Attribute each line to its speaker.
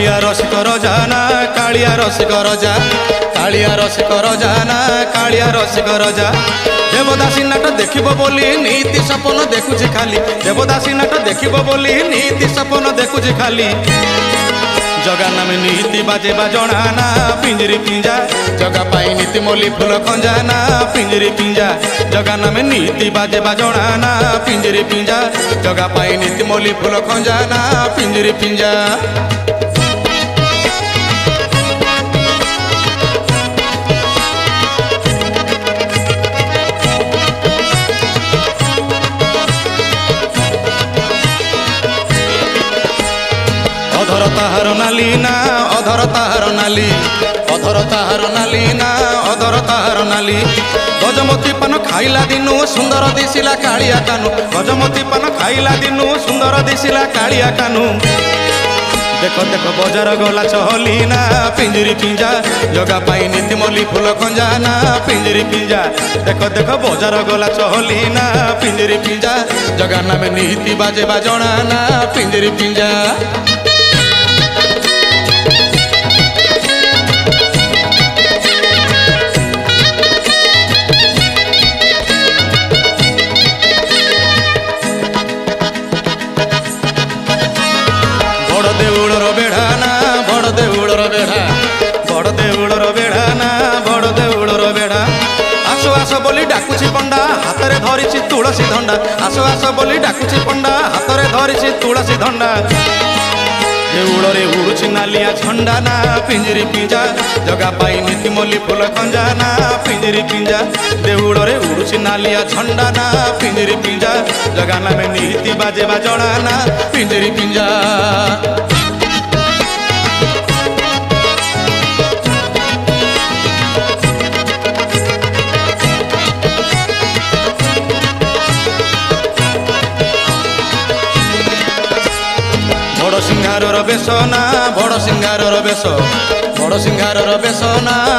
Speaker 1: कालिया रसिक रजा ना कालिया रसिक रजा कालिया रसिक रजा ना कालिया रसिक रजा देवदासी नाट देखिबो बोली नीति सपन देखुछि खाली देवदासी नाट देखिबो बोली नीति सपन देखुछि खाली जगा नाम नीति बाजे बाजणा ना पिंजरी पिंजा जगा पाई नीति मोली फूल खंजा ना पिंजरी पिंजा जगा नाम नीति बाजे बाजणा ना पिंजरी पिंजा जगा पाई नीति मोली फूल खंजा ना पिंजरी पिंजा अधर ताहार नाली ना अधर ताहार नाली अधर ताहार नाली ना अधर ताहार नाली गजमती पान खाइला दिनु सुंदर दिसिला कालिया कानु गजमती पान खाइला दिनु सुंदर दिसिला कालिया कानु देखो देखो बजार गला चहली ना पिंजरी पिंजा जगा पाई नीति मोली फूल खंजा ना पिंजरी पिंजा देखो देखो बजार गला चहली ना पिंजरी पिंजा जगा नाम नीति बाजे बाजणा ना पिंजरी पिंजा बड़ देउलर बेढ़ा ना बड़ देउलर बेढ़ा बड़ देउलर बेढ़ा ना बड़ देउलर बेढ़ा आसो आसो बोली डाकुछि पंडा हाथ में धरिछि तुलसी धंडा आसो आसो बोली डाकुछि पंडा हाथ में धरिछि तुलसी धंडा देउलरे उड़ुछि नालिया झंडा ना पिंजरी पिंजा जगा पाई नीति मोली फूल खंजा ना पिंजरी पिंजा देउलरे उड़ुछि नालिया झंडा ना पिंजरी पिंजा जगा नाम नीति बाजे बाजणा ना पिंजरी पिंजा बड़ सिंगार बेस ना बड़ सिंगार बेस बड़ सिंगार बेस ना।